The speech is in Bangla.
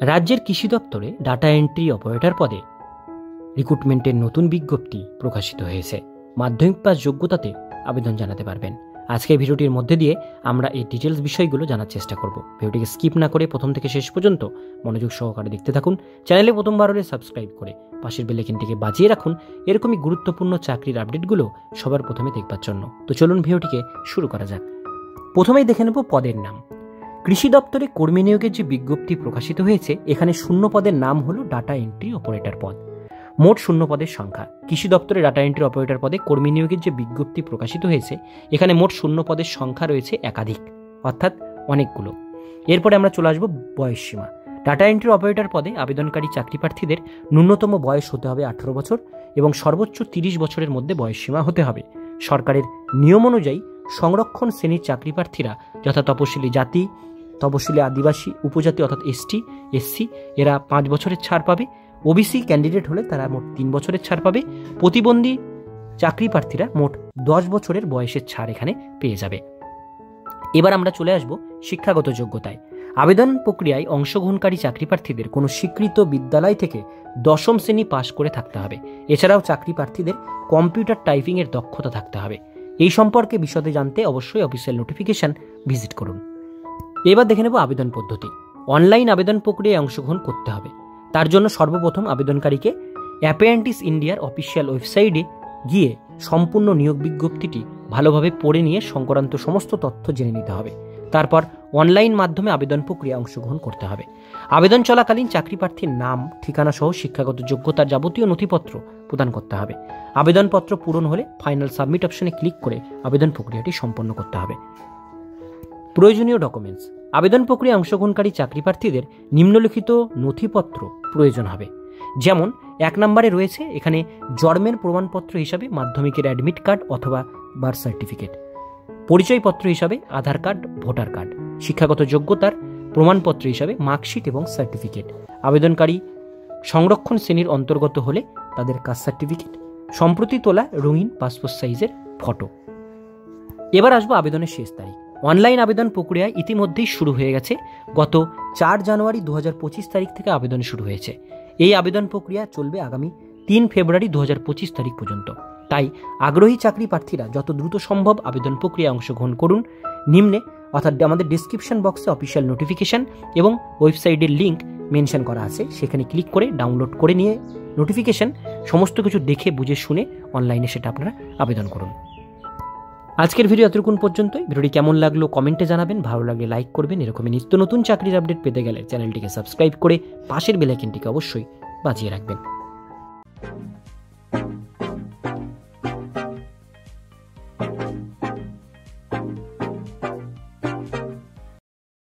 রাজ্যের কৃষি দপ্তরে ডাটা এন্ট্রি অপারেটর পদে রিক্রুটমেন্টের নতুন বিজ্ঞপ্তি প্রকাশিত হয়েছে। মাধ্যমিক পাস যোগ্যতাতে আবেদন জানাতে পারবেন। আজকের ভিডিওটির মধ্যে দিয়ে আমরা এই ডিটেলস বিষয়গুলো জানার চেষ্টা করব। ভিডিওটিকে স্কিপ না করে প্রথম থেকে শেষ পর্যন্ত মনোযোগ সহকারে দেখতে থাকুন। চ্যানেলে প্রথমবার হলে সাবস্ক্রাইব করে পাশের বেল আইকনটিকে বাজিয়ে রাখুন এরকমই গুরুত্বপূর্ণ চাকরির আপডেটগুলো সবার প্রথমে দেখবার জন্য। তো চলুন ভিডিওটিকে শুরু করা যাক। প্রথমেই দেখে নেব পদের নাম। কৃষি দপ্তরে কর্মী নিয়োগের যে বিজ্ঞপ্তি প্রকাশিত হয়েছে, এখানে শূন্য পদের নাম হলো ডাটা এন্ট্রি অপারেটর পদ। মোট শূন্য পদের সংখ্যা। কৃষি দপ্তরে ডাটা এন্ট্রি অপারেটর পদে কর্মী নিয়োগের যে বিজ্ঞপ্তি প্রকাশিত হয়েছে, এখানে মোট শূন্য পদের সংখ্যা রয়েছে একাধিক, অর্থাৎ অনেকগুলো। এরপরে আমরা চলে আসবো বয়সসীমা। ডাটা এন্ট্রি অপারেটর পদে আবেদনকারী চাকরি প্রার্থীদের ন্যূনতম বয়স হতে হবে 18 বছর এবং সর্বোচ্চ 30 বছরের মধ্যে বয়সসীমা হতে হবে। সরকারের নিয়ম অনুযায়ী সংরক্ষণ শ্রেণীর চাকরি প্রার্থীরা যথা তপশিলি জাতি, তপশিলি আদিবাসী, উপজাতি অর্থাৎ এসটি, এসসি এরা 5 বছরের ছাড় পাবে। ওবিসি ক্যান্ডিডেট হলে তারা মোট 3 বছরের ছাড় পাবে। প্রতিবন্ধী চাকরি প্রার্থীরা মোট 10 বছরের বয়সের ছাড় এখানে পেয়ে যাবে। এবার আমরা চলে আসব শিক্ষাগত যোগ্যতায়। আবেদন প্রক্রিয়ায় অংশগ্রহণকারী চাকরি প্রার্থীদের কোনো স্বীকৃত বিদ্যালয় থেকে 10ম শ্রেণী পাশ করে থাকতে হবে। এছাড়াও চাকরি প্রার্থীদের কম্পিউটার টাইপিংয়ের দক্ষতা থাকতে হবে। এই সম্পর্কে বিশদে জানতে অবশ্যই অফিসিয়াল নোটিফিকেশন ভিজিট করুন। এবার দেখে নেব আবেদন পদ্ধতি। অনলাইন আবেদন প্রক্রিয়ায় অংশগ্রহণ করতে হবে। তার জন্য সর্বপ্রথম আবেদনকারীকে অ্যাপেরেন্টিস ইন্ডিয়ার অফিসিয়াল ওয়েবসাইটে গিয়ে সম্পূর্ণ নিয়োগ বিজ্ঞপ্তিটি ভালোভাবে পড়ে নিয়ে সংক্রান্ত সমস্ত তথ্য জেনে নিতে হবে। তারপর অনলাইন মাধ্যমে আবেদন প্রক্রিয়ায় অংশগ্রহণ করতে হবে। আবেদন চলাকালীন চাকরি প্রার্থীর নাম, ঠিকানা সহ শিক্ষাগত যোগ্যতার যাবতীয় নথিপত্র প্রদান করতে হবে। আবেদনপত্র পূরণ হলে ফাইনাল সাবমিট অপশনে ক্লিক করে আবেদন প্রক্রিয়াটি সম্পন্ন করতে হবে। প্রয়োজনীয় ডকুমেন্টস। আবেদন প্রক্রিয়ায় অংশগ্রহণকারী চাকরি প্রার্থীদের নিম্নলিখিত নথিপত্র প্রয়োজন হবে। যেমন 1 নম্বরে রয়েছে এখানে জন্মের প্রমাণপত্র হিসাবে মাধ্যমিকের অ্যাডমিট কার্ড অথবা বার্থ সার্টিফিকেট, পরিচয়পত্র হিসাবে আধার কার্ড, ভোটার কার্ড, শিক্ষাগত যোগ্যতার প্রমাণপত্র হিসাবে মার্কশিট এবং সার্টিফিকেট। আবেদনকারী সংরক্ষণ শ্রেণীর অন্তর্গত হলে তাদের কাস্ট সার্টিফিকেট, সম্প্রতি তোলা রঙিন পাসপোর্ট সাইজের ফটো। এবার আসবো আবেদনের শেষ তারিখ। অনলাইন আবেদন প্রক্রিয়া ইতিমধ্যেই শুরু হয়ে গেছে। গত 4 জানুয়ারি 2025 তারিখ থেকে আবেদন শুরু হয়েছে। এই আবেদন প্রক্রিয়া চলবে আগামী 3 ফেব্রুয়ারি 2025 তারিখ পর্যন্ত। তাই আগ্রহী চাকরি প্রার্থীরা যত দ্রুত সম্ভব আবেদন প্রক্রিয়ায় অংশগ্রহণ করুন। নিম্নে অর্থাৎ আমাদের ডিসক্রিপশন বক্সে অফিসিয়াল নোটিফিকেশন এবং ওয়েবসাইটের লিঙ্ক মেনশন করা আছে, সেখানে ক্লিক করে ডাউনলোড করে নিয়ে নোটিফিকেশন সমস্ত কিছু দেখে বুঝে শুনে অনলাইনে সেটা আপনারা আবেদন করুন। আজকের ভিডিও এতটুকুন পর্যন্তই। ভিডিওটি কেমন লাগলো কমেন্টে জানাবেন, ভালো লাগলে লাইক করবেন। এরকমই নিত্য নতুন চাকরির আপডেট পেতে গেলে চ্যানেলটিকে সাবস্ক্রাইব করে পাশের বেল আইকনটিকে অবশ্যই বাজিয়ে রাখবেন।